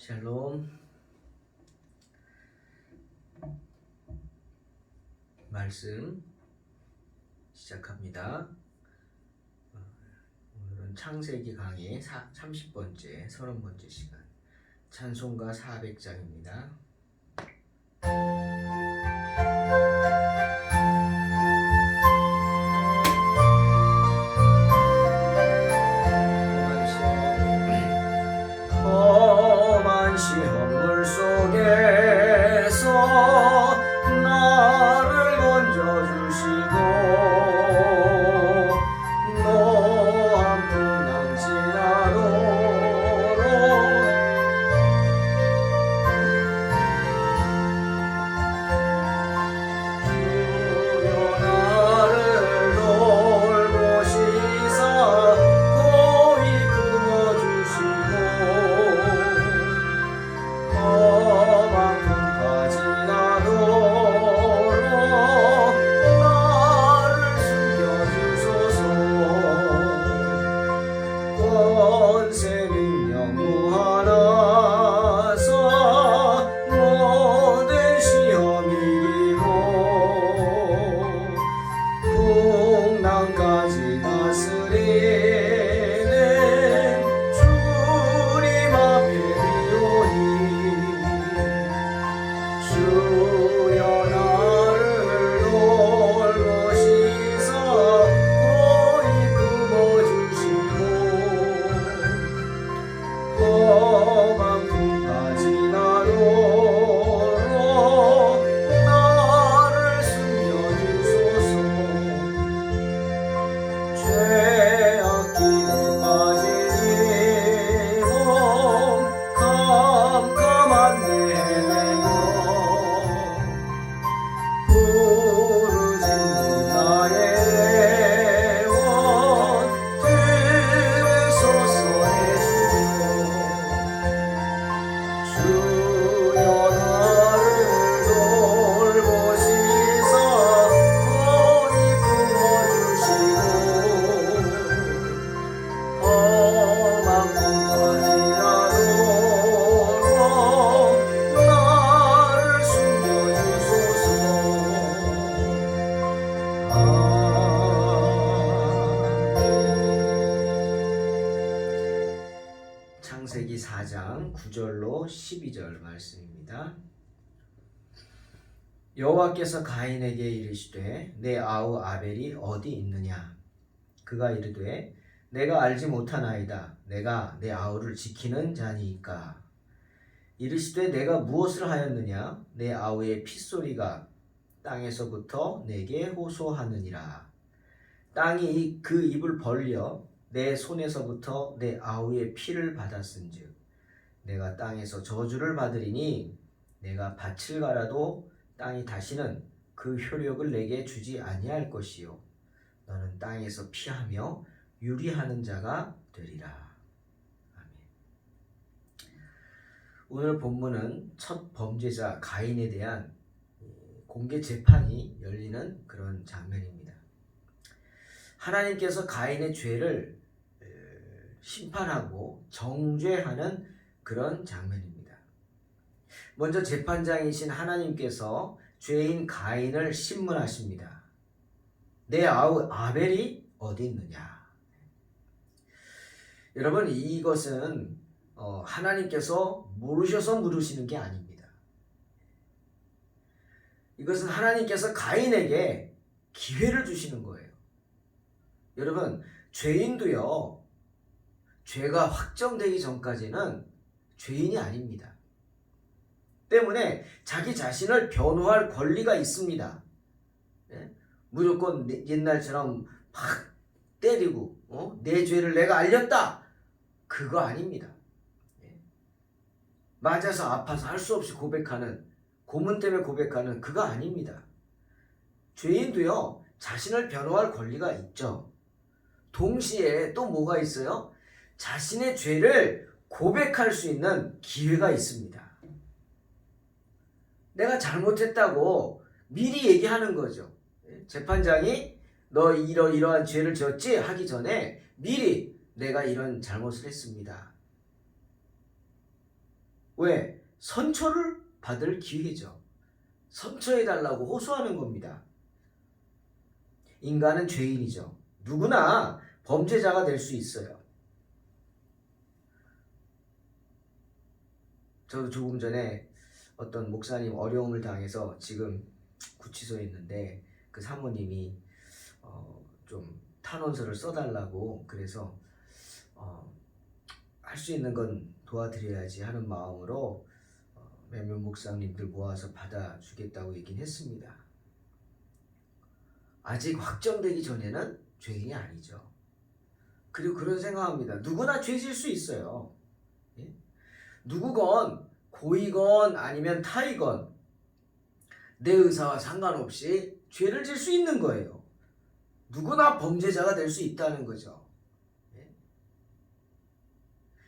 샬롬. 말씀 시작합니다. 오늘은 창세기 강의 30번째, 30번째 시간, 찬송가 400장입니다. 험한 시험 물속에서 나를 건져주시고 노한 풍랑 지나도록 주여 나를 돌보시사 고이 품어주시고 험한 풍파 지나도록 나를 숨겨주소서. 권세 능력 무하나서 모든 시험 이기고 풍랑까지 다스리는 주님 앞에 비오니 주여 나를 돌보시사 고이 품어주시고 험한 풍파 지나도록 나를 숨겨주소서. 죄악길에 빠진 이몸 캄캄한 내 헤매고 부르짖는 나의 애원 들으소서 해주며 주여 나를 돌보시사 고이 품어주시고 험한 풍파 지나도록 나를 숨겨주소서. 창세기 4장 9절로 12절 말씀입니다. 여호와께서 가인에게 이르시되 내 아우 아벨이 어디 있느냐? 그가 이르되 내가 알지 못하나이다. 내가 내 아우를 지키는 자니이까. 이르시되 내가 무엇을 하였느냐? 내 아우의 핏소리가 땅에서부터 내게 호소하느니라. 땅이 그 입을 벌려 내 손에서부터 내 아우의 피를 받았은즉 내가 땅에서 저주를 받으리니 내가 밭을 갈아도 땅이 다시는 그 효력을 내게 주지 아니할 것이요 너는 땅에서 피하며 유리하는 자가 되리라. 아멘. 오늘 본문은 첫 범죄자 가인에 대한 공개 재판이 열리는 그런 장면입니다. 하나님께서 가인의 죄를 심판하고 정죄하는 그런 장면입니다. 먼저 재판장이신 하나님께서 죄인 가인을 심문하십니다. 내 아우 아벨이 어디 있느냐? 여러분, 이것은 하나님께서 모르셔서 물으시는 게 아닙니다. 이것은 하나님께서 가인에게 기회를 주시는 거예요. 여러분, 죄인도요, 죄가 확정되기 전까지는 죄인이 아닙니다. 때문에 자기 자신을 변호할 권리가 있습니다. 무조건 옛날처럼 막 때리고 내 죄를 내가 알렸다, 그거 아닙니다. 맞아서 아파서 할 수 없이 고백하는, 고문 때문에 고백하는 그거 아닙니다. 죄인도요 자신을 변호할 권리가 있죠. 동시에 또 뭐가 있어요? 자신의 죄를 고백할 수 있는 기회가 있습니다. 내가 잘못했다고 미리 얘기하는 거죠. 재판장이 너 이러이러한 죄를 지었지? 하기 전에 미리 내가 이런 잘못을 했습니다. 왜? 선처를 받을 기회죠. 선처해달라고 호소하는 겁니다. 인간은 죄인이죠. 누구나 범죄자가 될 수 있어요. 저도 조금 전에 어떤 목사님 어려움을 당해서 지금 구치소에 있는데 그 사모님이 좀 탄원서를 써달라고 그래서 할 수 있는 건 도와드려야지 하는 마음으로 몇몇 목사님들 모아서 받아주겠다고 얘기는 했습니다. 아직 확정되기 전에는 죄인이 아니죠. 그리고 그런 생각합니다. 누구나 죄질 수 있어요. 예? 누구건 고이건 아니면 타이건 내 의사와 상관없이 죄를 질 수 있는 거예요. 누구나 범죄자가 될 수 있다는 거죠. 예?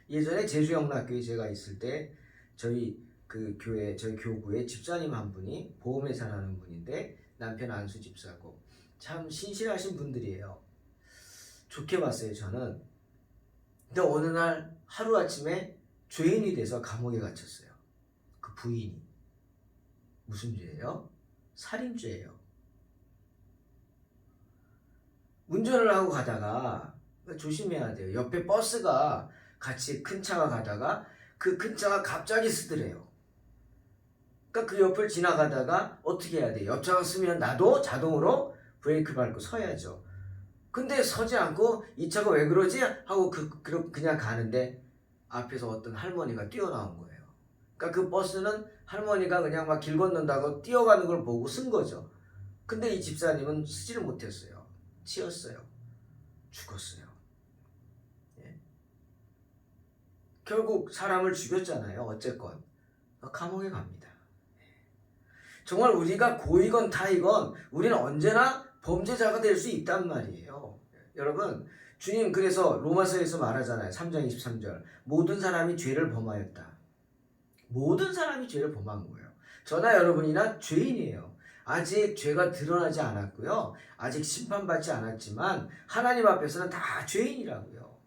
예전에 제주영락교회 제가 있을 때 저희 교구에 집사님 한 분이 보험회사라는 분인데 남편 안수 집사고 참 신실하신 분들이에요. 좋게 봤어요, 저는. 근데 어느 날 하루아침에 죄인이 돼서 감옥에 갇혔어요. 그 부인이. 무슨 죄예요? 살인죄예요. 운전을 하고 가다가 조심해야 돼요. 옆에 버스가 같이 큰 차가 가다가 그 큰 차가 갑자기 쓰더래요. 그러니까 그 옆을 지나가다가 어떻게 해야 돼요? 옆차가 쓰면 나도 자동으로 브레이크 밟고 서야죠. 근데 서지 않고 이 차가 왜 그러지? 하고 그냥 가는데 앞에서 어떤 할머니가 뛰어나온 거예요. 그러니까 그 버스는 할머니가 그냥 막 길 건넌다고 뛰어가는 걸 보고 쓴 거죠. 근데 이 집사님은 쓰지를 못했어요. 치였어요. 죽었어요. 예? 결국 사람을 죽였잖아요. 어쨌건 감옥에 갑니다. 정말 우리가 고이건 타이건 우리는 언제나 범죄자가 될 수 있단 말이에요. 여러분, 주님 그래서 로마서에서 말하잖아요. 3장 23절. 모든 사람이 죄를 범하였다. 모든 사람이 죄를 범한 거예요. 저나 여러분이나 죄인이에요. 아직 죄가 드러나지 않았고요. 아직 심판받지 않았지만 하나님 앞에서는 다 죄인이라고요.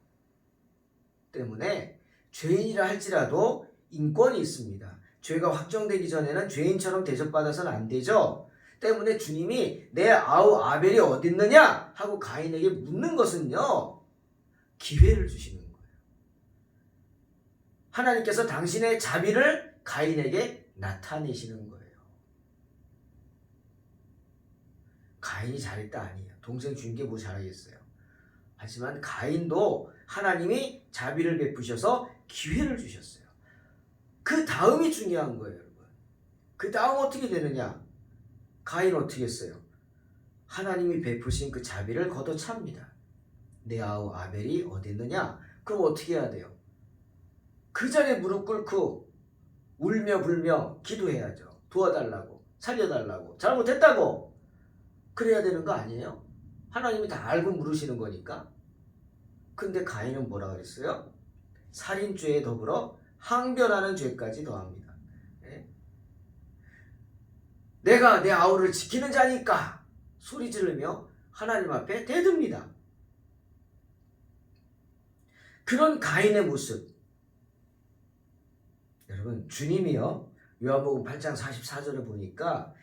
때문에 죄인이라 할지라도 인권이 있습니다. 죄가 확정되기 전에는 죄인처럼 대접받아서는 안 되죠. 때문에 주님이 내 아우 아벨이 어디 있느냐 하고 가인에게 묻는 것은요. 기회를 주시는 거예요. 하나님께서 당신의 자비를 가인에게 나타내시는 거예요. 가인이 잘했다 아니에요. 동생 주인 게 뭐 잘하겠어요. 하지만 가인도 하나님이 자비를 베푸셔서 기회를 주셨어요. 그 다음이 중요한 거예요, 여러분. 그 다음 어떻게 되느냐? 가인 어떻게 했어요? 하나님이 베푸신 그 자비를 걷어찹니다. 내 아우 아벨이 어디 있느냐? 그럼 어떻게 해야 돼요? 그 자리에 무릎 꿇고 울며 불며 기도해야죠. 도와달라고, 살려달라고, 잘못했다고. 그래야 되는 거 아니에요? 하나님이 다 알고 물으시는 거니까. 근데 가인은 뭐라 그랬어요? 살인죄에 더불어 항변하는 죄까지 더합니다. 네? 내가 내 아우를 지키는 자니까 소리 지르며 하나님 앞에 대듭니다. 그런 가인의 모습. 여러분, 주님이요. 요한복음 8장 44절에 보니까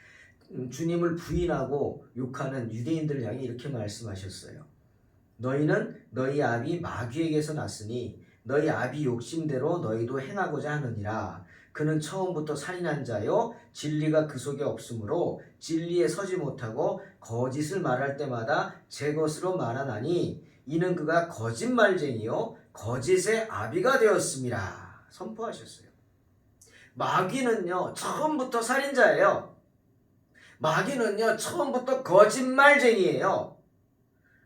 주님을 부인하고 욕하는 유대인들 향해 이렇게 말씀하셨어요. 너희는 너희 아비 마귀에게서 났으니 너희 아비 욕심대로 너희도 행하고자 하느니라. 그는 처음부터 살인한 자요 진리가 그 속에 없으므로 진리에 서지 못하고 거짓을 말할 때마다 제 것으로 말하나니 이는 그가 거짓말쟁이요 거짓의 아비가 되었습니다. 선포하셨어요. 마귀는요 처음부터 살인자예요. 마귀는요 처음부터 거짓말쟁이에요.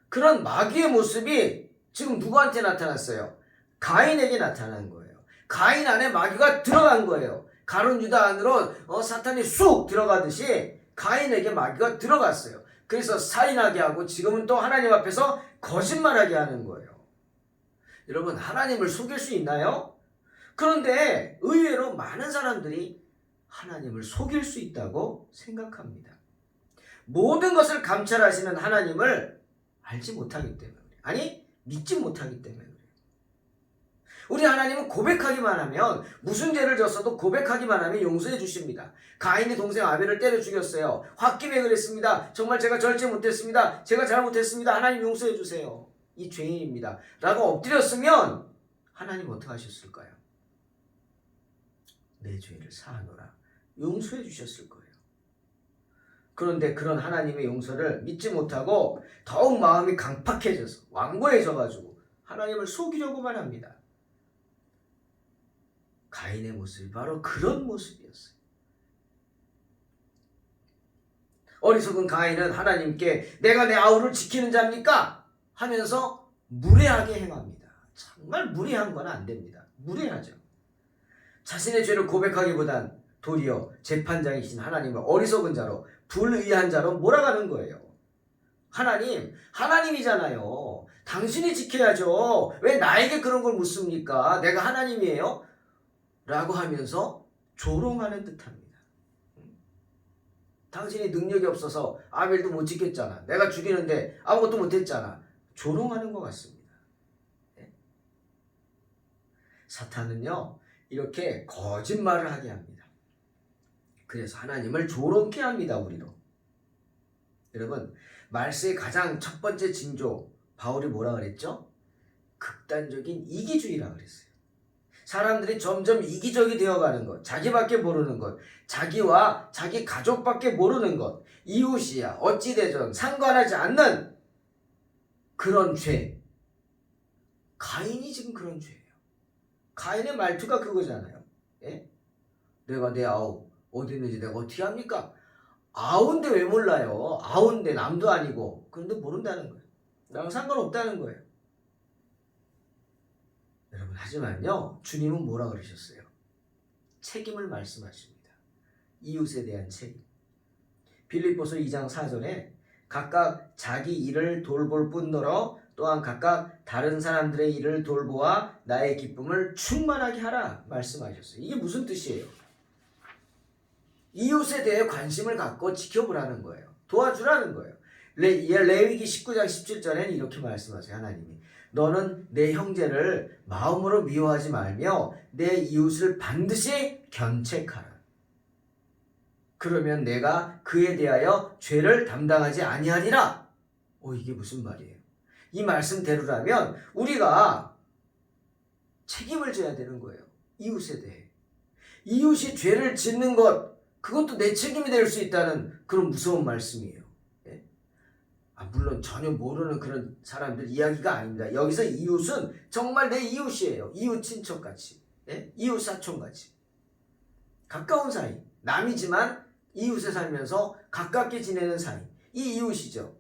그런 마귀의 모습이 지금 누구한테 나타났어요? 가인에게 나타난 거예요. 가인 안에 마귀가 들어간 거예요. 가룟 유다 안으로 사탄이 쑥 들어가듯이 가인에게 마귀가 들어갔어요. 그래서 살인하게 하고 지금은 또 하나님 앞에서 거짓말하게 하는 거예요. 여러분, 하나님을 속일 수 있나요? 그런데 의외로 많은 사람들이 하나님을 속일 수 있다고 생각합니다. 모든 것을 감찰하시는 하나님을 알지 못하기 때문에, 아니 믿지 못하기 때문에 그래요. 우리 하나님은 고백하기만 하면, 무슨 죄를 졌어도 고백하기만 하면 용서해 주십니다. 가인이 동생 아벨을 때려 죽였어요. 홧김에 그랬습니다. 정말 제가 절제 못했습니다. 제가 잘못했습니다. 하나님 용서해 주세요. 이 죄인입니다. 라고 엎드렸으면 하나님 어떻게 하셨을까요? 내 죄를 사하노라. 용서해 주셨을 거예요. 그런데 그런 하나님의 용서를 믿지 못하고 더욱 마음이 강팍해져서 완고해져가지고 하나님을 속이려고만 합니다. 가인의 모습이 바로 그런 모습이었어요. 어리석은 가인은 하나님께 내가 내 아우를 지키는 자입니까? 하면서 무례하게 행합니다. 정말 무례한 건 안 됩니다. 무례하죠. 자신의 죄를 고백하기보단 도리어 재판장이신 하나님을 어리석은 자로, 불의한 자로 몰아가는 거예요. 하나님이잖아요. 당신이 지켜야죠. 왜 나에게 그런 걸 묻습니까? 내가 하나님이에요? 라고 하면서 조롱하는 듯합니다. 당신이 능력이 없어서 아벨도 못 지켰잖아. 내가 죽이는데 아무것도 못했잖아. 조롱하는 것 같습니다. 네? 사탄은요, 이렇게 거짓말을 하게 합니다. 그래서 하나님을 조롱케 합니다. 우리로. 여러분, 말세의 가장 첫 번째 징조, 바울이 뭐라 그랬죠? 극단적인 이기주의라 그랬어요. 사람들이 점점 이기적이 되어가는 것, 자기밖에 모르는 것, 자기와 자기 가족밖에 모르는 것, 이웃이야 어찌되든 상관하지 않는 그런 죄. 가인이 지금 그런 죄예요. 가인의 말투가 그거잖아요. 예? 내가 내 아우 어디 있는지 내가 어떻게 합니까? 아우인데 왜 몰라요? 아우인데 남도 아니고. 그런데 모른다는 거예요. 나랑 상관없다는 거예요. 여러분, 하지만요, 주님은 뭐라 그러셨어요? 책임을 말씀하십니다. 이웃에 대한 책임. 빌립보서 2장 4절에 각각 자기 일을 돌볼 뿐더러 또한 각각 다른 사람들의 일을 돌보아 나의 기쁨을 충만하게 하라 말씀하셨어요. 이게 무슨 뜻이에요? 이웃에 대해 관심을 갖고 지켜보라는 거예요. 도와주라는 거예요. 레위기 19장 17절에는 이렇게 말씀하세요. 하나님이 너는 내 형제를 마음으로 미워하지 말며 내 이웃을 반드시 견책하라. 그러면 내가 그에 대하여 죄를 담당하지 아니하리라. 이게 무슨 말이에요? 이 말씀대로라면 우리가 책임을 져야 되는 거예요. 이웃에 대해. 이웃이 죄를 짓는 것, 그것도 내 책임이 될 수 있다는 그런 무서운 말씀이에요. 예? 물론 전혀 모르는 그런 사람들 이야기가 아닙니다. 여기서 이웃은 정말 내 이웃이에요. 이웃 친척같이. 예? 이웃 사촌같이. 가까운 사이. 남이지만 이웃에 살면서 가깝게 지내는 사이. 이 이웃이죠.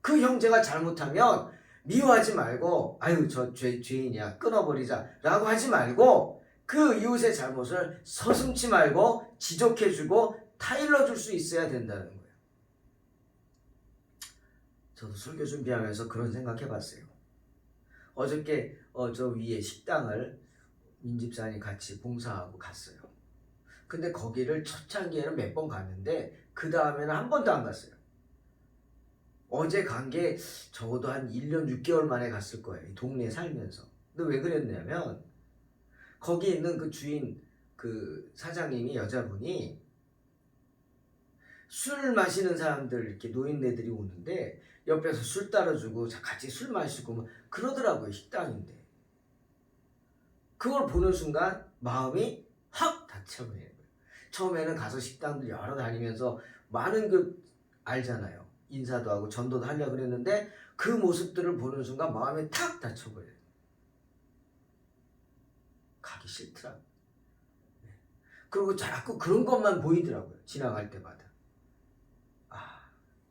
그 형제가 잘못하면 미워하지 말고 아유 저 죄인이야 끊어버리자 라고 하지 말고 그 이웃의 잘못을 서슴지 말고 지적해주고 타일러줄 수 있어야 된다는 거예요. 저도 설교 준비하면서 그런 생각해봤어요. 어저께 저 위에 식당을 민집사님 같이 봉사하고 갔어요. 근데 거기를 초창기에는 몇 번 갔는데 그 다음에는 한 번도 안 갔어요. 어제 간 게 적어도 한 1년 6개월 만에 갔을 거예요. 동네에 살면서. 근데 왜 그랬냐면 거기 있는 그 주인 그 사장님이 여자분이 술 마시는 사람들 이렇게 노인네들이 오는데 옆에서 술 따라주고 같이 술 마시고 그러더라고요. 식당인데. 그걸 보는 순간 마음이 확 닫혀버려요. 처음에는 가서 식당들 여러 다니면서 많은 알잖아요. 인사도 하고 전도도 하려고 그랬는데 그 모습들을 보는 순간 마음이 탁 닫혀버려요. 가기 싫더라고요. 그리고 자꾸 그런 것만 보이더라고요. 지나갈 때마다.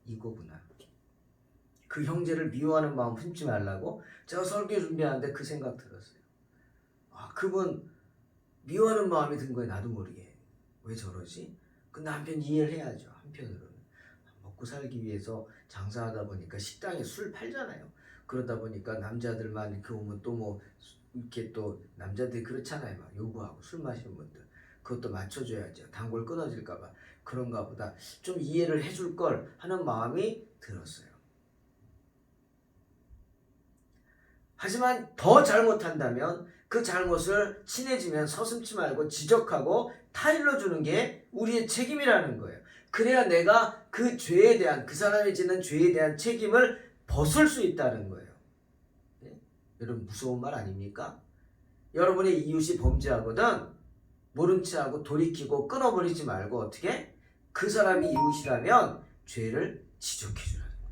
이거구나. 그 형제를 미워하는 마음 품지 말라고 제가 설교 준비하는데 그 생각 들었어요. 그분 미워하는 마음이 든 거예요. 나도 모르게. 왜 저러지? 근데 한편 이해를 해야죠. 한편으로는. 먹고 살기 위해서 장사하다 보니까 식당에 술 팔잖아요. 그러다 보니까 남자들만 이렇게 오면 또 이렇게 또 남자들이 그렇잖아요. 막 요구하고 술 마시는 분들. 그것도 맞춰줘야죠. 단골 끊어질까봐. 그런가 보다. 좀 이해를 해줄 걸 하는 마음이 들었어요. 하지만 더 잘못한다면 그 잘못을 친해지면 서슴지 말고 지적하고 타일러 주는 게 우리의 책임이라는 거예요. 그래야 내가 그 죄에 대한, 그 사람이 짓는 죄에 대한 책임을 벗을 수 있다는 거예요. 네? 여러분 무서운 말 아닙니까? 여러분의 이웃이 범죄하거든 모른 체하고 돌이키고 끊어버리지 말고 어떻게? 그 사람이 이웃이라면 죄를 지적해 주라는 거예요.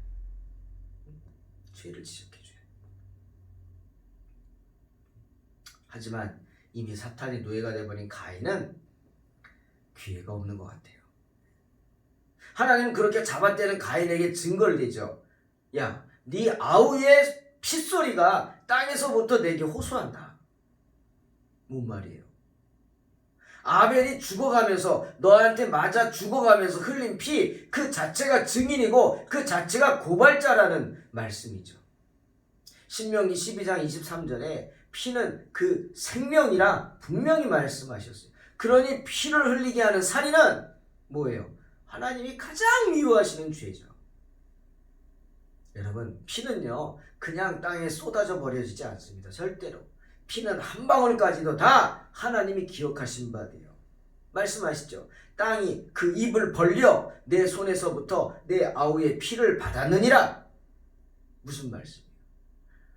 죄를 지적해 줘요. 하지만 이미 사탄의 노예가 되어버린 가인은 기회가 없는 것 같아요. 하나님은 그렇게 잡아떼는 가인에게 증거를 대죠. 야, 네 아우의 핏소리가 땅에서부터 내게 호소한다. 뭔 말이에요? 아벨이 죽어가면서 너한테 맞아 죽어가면서 흘린 피 그 자체가 증인이고 그 자체가 고발자라는 말씀이죠. 신명기 12장 23절에 피는 그 생명이라 분명히 말씀하셨어요. 그러니 피를 흘리게 하는 살인은 뭐예요? 하나님이 가장 미워하시는 죄죠. 여러분 피는요 그냥 땅에 쏟아져 버려지지 않습니다. 절대로. 피는 한 방울까지도 다 하나님이 기억하신 바 돼요. 말씀하시죠. 땅이 그 입을 벌려 내 손에서부터 내 아우의 피를 받았느니라. 무슨 말씀이에요?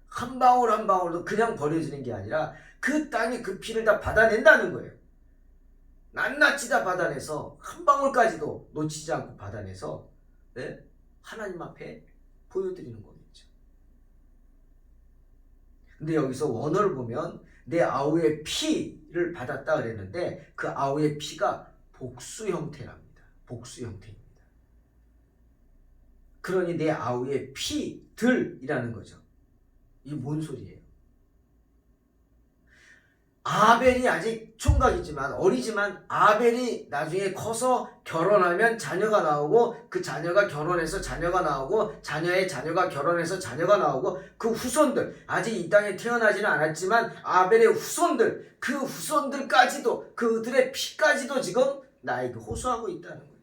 한 방울 한 방울도 그냥 버려지는 게 아니라 그 땅이 그 피를 다 받아낸다는 거예요. 낱낱이 다 받아내서 한 방울까지도 놓치지 않고 받아내서 네? 하나님 앞에 보여드리는 거겠죠. 근데 여기서 원어를 보면 내 아우의 피를 받았다 그랬는데 그 아우의 피가 복수 형태랍니다. 복수 형태입니다. 그러니 내 아우의 피들이라는 거죠. 이게 뭔 소리예요? 아벨이 아직 총각이지만 어리지만 아벨이 나중에 커서 결혼하면 자녀가 나오고 그 자녀가 결혼해서 자녀가 나오고 자녀의 자녀가 결혼해서 자녀가 나오고 그 후손들 아직 이 땅에 태어나지는 않았지만 아벨의 후손들 그 후손들까지도 그들의 피까지도 지금 나에게 호소하고 있다는 거예요.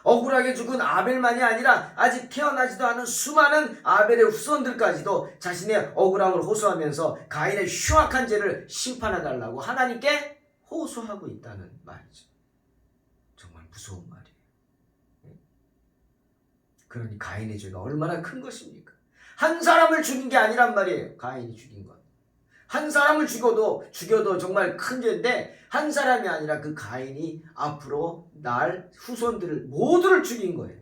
억울하게 죽은 아벨만이 아니라 아직 태어나지도 않은 수많은 아벨의 후손들까지도 자신의 억울함을 호소하면서 가인의 흉악한 죄를 심판해달라고 하나님께 호소하고 있다는 말이죠. 정말 무서운 말이에요. 그러니 가인의 죄가 얼마나 큰 것입니까? 한 사람을 죽인 게 아니란 말이에요. 가인이 죽인 것. 한 사람을 죽여도 정말 큰 죄인데 한 사람이 아니라 그 가인이 앞으로 날 후손들을 모두를 죽인 거예요.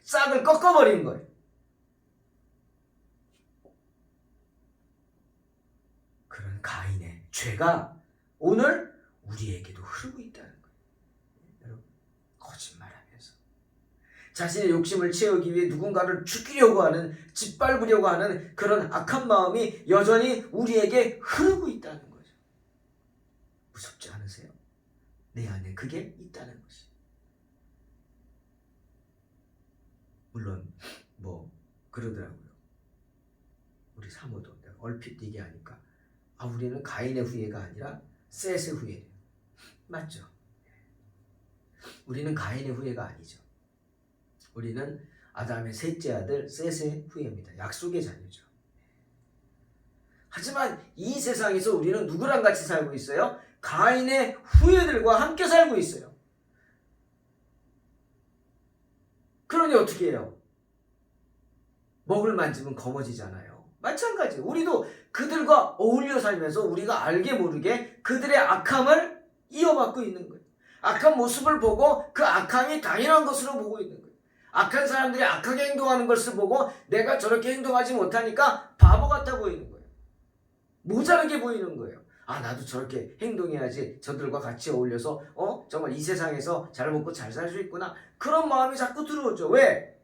싹을 꺾어버린 거예요. 그런 가인의 죄가 오늘 우리에게도 흐르고 있다는 거예요. 여러분 거짓말하면서 자신의 욕심을 채우기 위해 누군가를 죽이려고 하는 짓밟으려고 하는 그런 악한 마음이 여전히 우리에게 흐르고 있다는 거죠. 무섭지 않으세요? 내 안에 그게 있다는 것이. 물론 뭐 그러더라고요. 우리 사모도 내가 얼핏 얘기하니까 우리는 가인의 후예가 아니라 셋의 후예래요. 맞죠? 우리는 가인의 후예가 아니죠. 우리는 아담의 셋째 아들 셋의 후예입니다. 약속의 자녀죠. 하지만 이 세상에서 우리는 누구랑 같이 살고 있어요? 가인의 후예들과 함께 살고 있어요. 그러니 어떻게 해요? 먹을 만지면 거머쥐잖아요. 마찬가지. 우리도 그들과 어울려 살면서 우리가 알게 모르게 그들의 악함을 이어받고 있는 거예요. 악한 모습을 보고 그 악함이 당연한 것으로 보고 있는 거예요. 악한 사람들이 악하게 행동하는 것을 보고 내가 저렇게 행동하지 못하니까 바보 같아 보이는 거예요. 모자르게 보이는 거예요. 나도 저렇게 행동해야지 저들과 같이 어울려서 정말 이 세상에서 잘 먹고 잘 살 수 있구나. 그런 마음이 자꾸 들어오죠. 왜?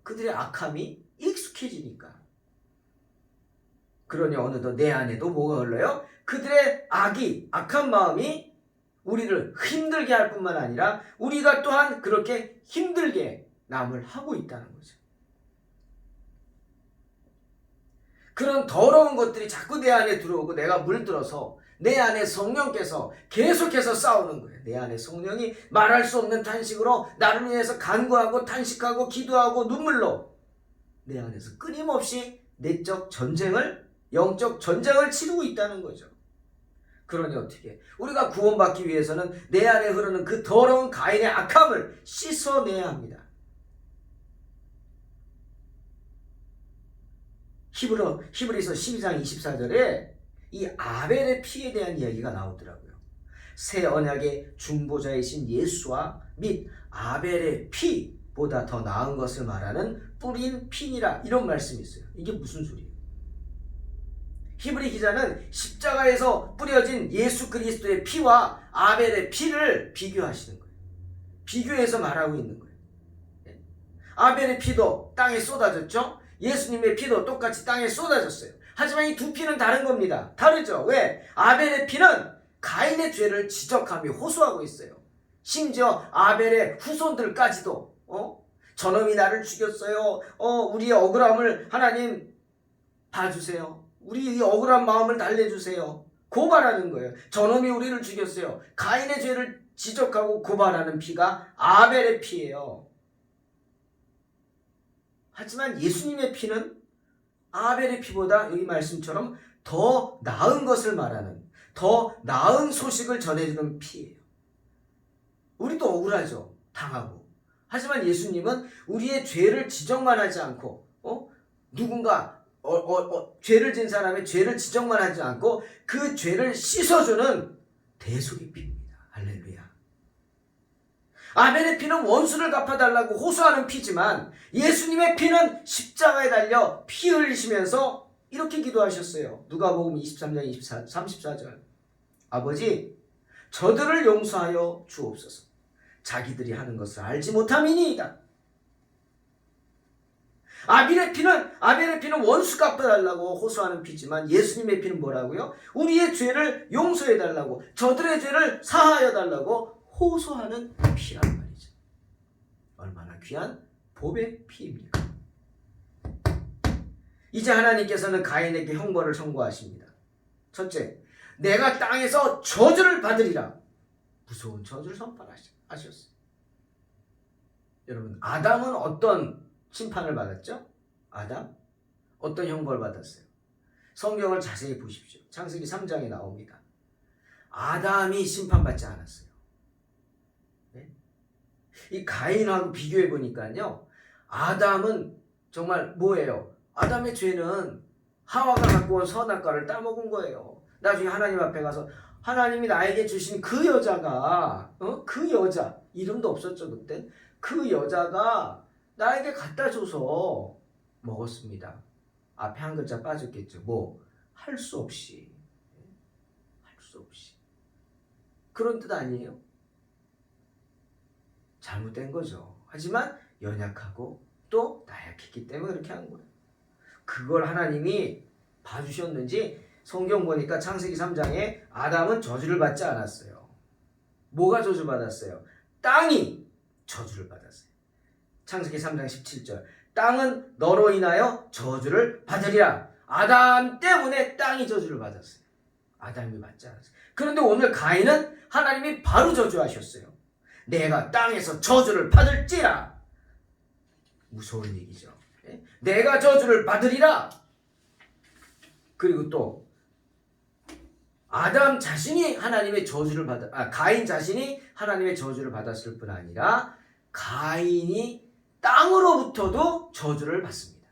그들의 악함이 익숙해지니까. 그러니 어느덧 내 안에도 뭐가 흘러요? 그들의 악한 마음이 우리를 힘들게 할 뿐만 아니라 우리가 또한 그렇게 힘들게 남을 하고 있다는 거죠. 그런 더러운 것들이 자꾸 내 안에 들어오고 내가 물들어서 내 안에 성령께서 계속해서 싸우는 거예요. 내 안에 성령이 말할 수 없는 탄식으로 나를 위해서 간구하고 탄식하고 기도하고 눈물로 내 안에서 끊임없이 내적 전쟁을, 영적 전쟁을 치르고 있다는 거죠. 그러니 어떻게? 우리가 구원받기 위해서는 내 안에 흐르는 그 더러운 가인의 악함을 씻어내야 합니다. 히브리서 12장 24절에 이 아벨의 피에 대한 이야기가 나오더라고요. 새 언약의 중보자이신 예수와 및 아벨의 피보다 더 나은 것을 말하는 뿌린 피니라, 이런 말씀이 있어요. 이게 무슨 소리예요? 히브리 기자는 십자가에서 뿌려진 예수 그리스도의 피와 아벨의 피를 비교하시는 거예요. 비교해서 말하고 있는 거예요. 아벨의 피도 땅에 쏟아졌죠? 예수님의 피도 똑같이 땅에 쏟아졌어요. 하지만 이 두 피는 다른 겁니다. 다르죠? 왜? 아벨의 피는 가인의 죄를 지적하며 호소하고 있어요. 심지어 아벨의 후손들까지도 저놈이 나를 죽였어요. 우리의 억울함을 하나님 봐주세요. 우리 이 억울한 마음을 달래주세요. 고발하는 거예요. 저놈이 우리를 죽였어요. 가인의 죄를 지적하고 고발하는 피가 아벨의 피예요. 하지만 예수님의 피는 아벨의 피보다 여기 말씀처럼 더 나은 것을 말하는, 더 나은 소식을 전해주는 피예요. 우리도 억울하죠. 당하고. 하지만 예수님은 우리의 죄를 지적만 하지 않고 누군가 죄를 진 사람의 죄를 지적만 하지 않고 그 죄를 씻어주는 대속의 피입니다. 할렐루야. 아벨의 피는 원수를 갚아달라고 호소하는 피지만 예수님의 피는 십자가에 달려 피 흘리시면서 이렇게 기도하셨어요. 누가복음 23장 34절. 아버지, 저들을 용서하여 주옵소서. 자기들이 하는 것을 알지 못함이니이다. 아벨의 피는 원수 갚아달라고 호소하는 피지만 예수님의 피는 뭐라고요? 우리의 죄를 용서해달라고, 저들의 죄를 사하여달라고 호소하는 피란 말이죠. 얼마나 귀한 복의 피입니까? 이제 하나님께서는 가인에게 형벌을 선고하십니다. 첫째, 내가 땅에서 저주를 받으리라. 무서운 저주를 선포하셨어요. 여러분, 아담은 어떤 심판을 받았죠? 아담? 어떤 형벌을 받았어요? 성경을 자세히 보십시오. 창세기 3장에 나옵니다. 아담이 심판받지 않았어요. 네? 이 가인하고 비교해 보니까요, 아담은 정말 뭐예요? 아담의 죄는 하와가 갖고 온 선악과를 따먹은 거예요. 나중에 하나님 앞에 가서 하나님이 나에게 주신 그 여자가 그 여자, 이름도 없었죠 그때. 그 여자가 나에게 갖다 줘서 먹었습니다. 앞에 한 글자 빠졌겠죠. 할 수 없이. 할 수 없이. 그런 뜻 아니에요? 잘못된 거죠. 하지만 연약하고 또 나약했기 때문에 그렇게 한 거예요. 그걸 하나님이 봐주셨는지 성경 보니까 창세기 3장에 아담은 저주를 받지 않았어요. 뭐가 저주받았어요? 땅이 저주를 받았어요. 창세기 3장 17절. 땅은 너로 인하여 저주를 받으리라. 아담 때문에 땅이 저주를 받았어요. 아담이 받지 않았어요. 그런데 오늘 가인은 하나님이 바로 저주하셨어요. 내가 땅에서 저주를 받을지라. 무서운 얘기죠. 내가 저주를 받으리라. 그리고 또 아담 자신이 하나님의 저주를 가인 자신이 하나님의 저주를 받았을 뿐 아니라 가인이 땅으로부터도 저주를 받습니다.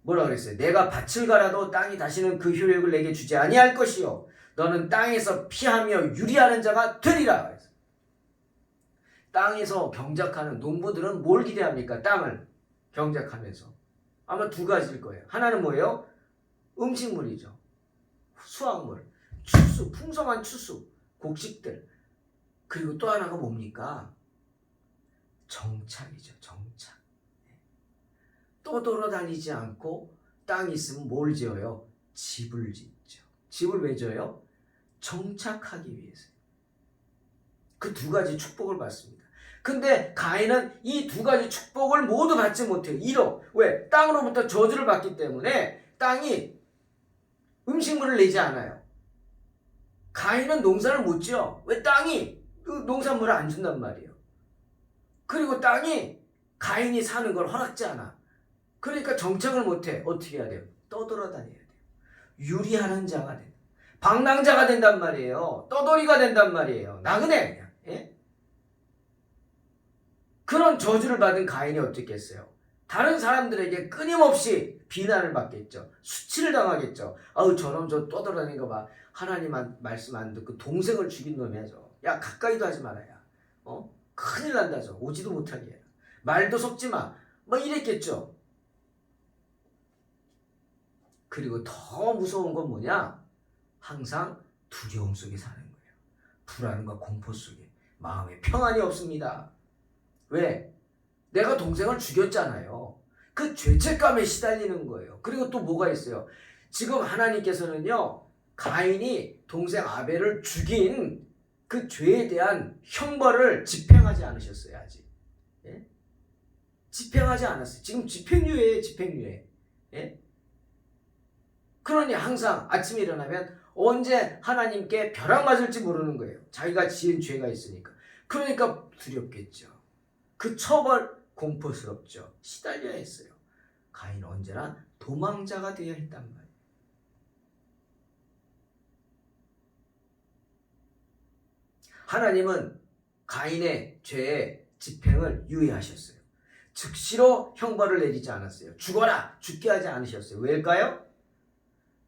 뭐라 그랬어요? 내가 밭을 갈아도 땅이 다시는 그 효력을 내게 주지 아니할 것이요 너는 땅에서 피하며 유리하는 자가 되리라. 땅에서 경작하는 농부들은 뭘 기대합니까? 땅을 경작하면서 아마 두 가지일 거예요. 하나는 뭐예요? 음식물이죠. 수확물, 추수, 풍성한 추수, 곡식들. 그리고 또 하나가 뭡니까? 정착이죠. 정착. 떠돌아다니지 않고 땅이 있으면 뭘 지어요? 집을 짓죠. 집을 왜 지어요? 정착하기 위해서. 그 두 가지 축복을 받습니다. 근데 가인은 이 두 가지 축복을 모두 받지 못해요. 왜? 땅으로부터 저주를 받기 때문에 땅이 음식물을 내지 않아요. 가인은 농사를 못 지어. 왜? 땅이 그 농산물을 안 준단 말이에요. 그리고 땅이 가인이 사는 걸 허락지 않아. 그러니까 정착을 못해. 어떻게 해야 돼요? 떠돌아다녀야 돼요. 유리하는 자가 된다. 방랑자가 된단 말이에요. 떠돌이가 된단 말이에요. 나그네 그냥. 예? 그런 저주를 받은 가인이 어떻겠어요? 다른 사람들에게 끊임없이 비난을 받겠죠. 수치를 당하겠죠. 아우 저놈 저 떠돌아다니는 거 봐. 하나님 말씀 안 듣고 동생을 죽인 놈이야 저. 야 가까이도 하지 말아야. 큰일 난다 저. 오지도 못하게 해라. 말도 섞지 마. 뭐 이랬겠죠. 그리고 더 무서운 건 뭐냐? 항상 두려움 속에 사는 거예요. 불안과 공포 속에 마음에 평안이 없습니다. 왜? 내가 동생을 죽였잖아요. 그 죄책감에 시달리는 거예요. 그리고 또 뭐가 있어요? 지금 하나님께서는요, 가인이 동생 아벨을 죽인 그 죄에 대한 형벌을 집행하지 않으셨어요, 아직. 예? 집행하지 않았어요. 지금 집행유예예요, 집행유예. 예? 그러니 항상 아침에 일어나면 언제 하나님께 벼락 맞을지 모르는 거예요. 자기가 지은 죄가 있으니까. 그러니까 두렵겠죠. 그 처벌 공포스럽죠. 시달려야 했어요. 가인은 언제나 도망자가 되어야 했단 말이에요. 하나님은 가인의 죄의 집행을 유예하셨어요. 즉시로 형벌을 내리지 않았어요. 죽어라! 죽게 하지 않으셨어요. 왜일까요?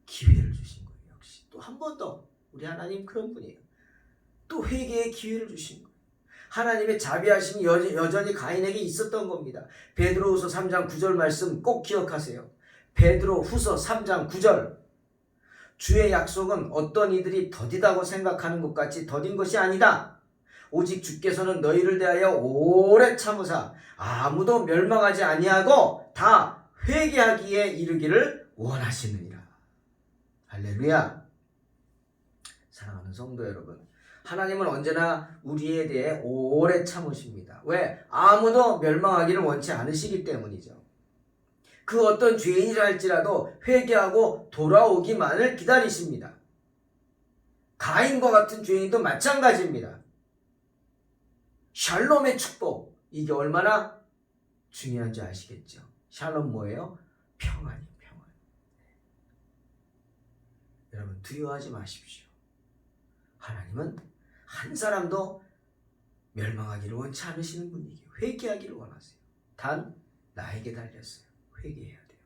기회를 주신 거예요. 역시 또 한 번 더 우리 하나님 그런 분이에요. 또 회개의 기회를 주신 거예요. 하나님의 자비하심이 여전히 가인에게 있었던 겁니다. 베드로후서 3장 9절 말씀 꼭 기억하세요. 베드로후서 3장 9절. 주의 약속은 어떤 이들이 더디다고 생각하는 것 같이 더딘 것이 아니다. 오직 주께서는 너희를 대하여 오래 참으사 아무도 멸망하지 아니하고 다 회개하기에 이르기를 원하시느니라. 할렐루야. 사랑하는 성도 여러분, 하나님은 언제나 우리에 대해 오래 참으십니다. 왜? 아무도 멸망하기를 원치 않으시기 때문이죠. 그 어떤 죄인이라 할지라도 회개하고 돌아오기만을 기다리십니다. 가인과 같은 죄인도 마찬가지입니다. 샬롬의 축복, 이게 얼마나 중요한지 아시겠죠? 샬롬 뭐예요? 평안이에요. 평안. 여러분 두려워하지 마십시오. 하나님은 한 사람도 멸망하기를 원치 않으시는 분이에요. 회개하기를 원하세요. 단 나에게 달렸어요. 회개해야 돼요.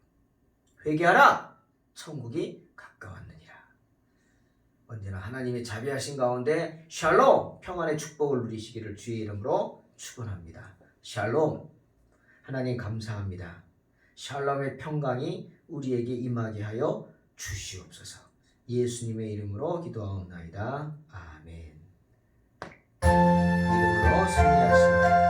회개하라! 천국이 가까웠느니라. 언제나 하나님의 자비하신 가운데 샬롬! 평안의 축복을 누리시기를 주의 이름으로 축원합니다. 샬롬! 하나님 감사합니다. 샬롬의 평강이 우리에게 임하게 하여 주시옵소서. 예수님의 이름으로 기도하옵나이다. 아멘. 이름으로 승리하시옵소서.